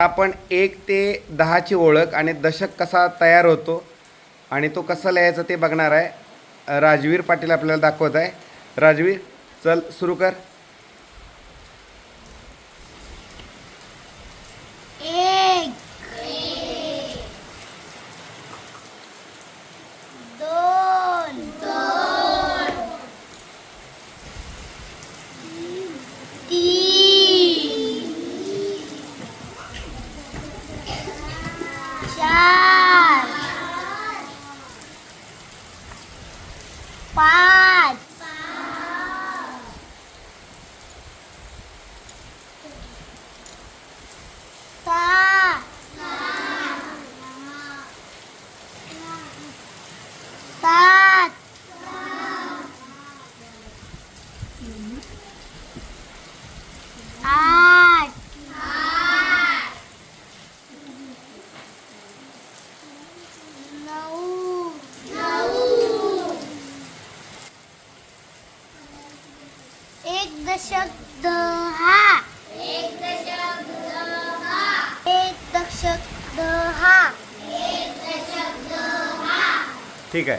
आपण 1 ते 10ची ओळख आणि दशक कसा तयार होतो आणि तो कसा लिहायचा ते बघणार आहे. राजवीर पाटील आपल्याला दाखवत आहे. राजवीर, चल सुरू कर. 1 2 3 4 5 6 7 8 9 एक दशक 10 ठीक आहे.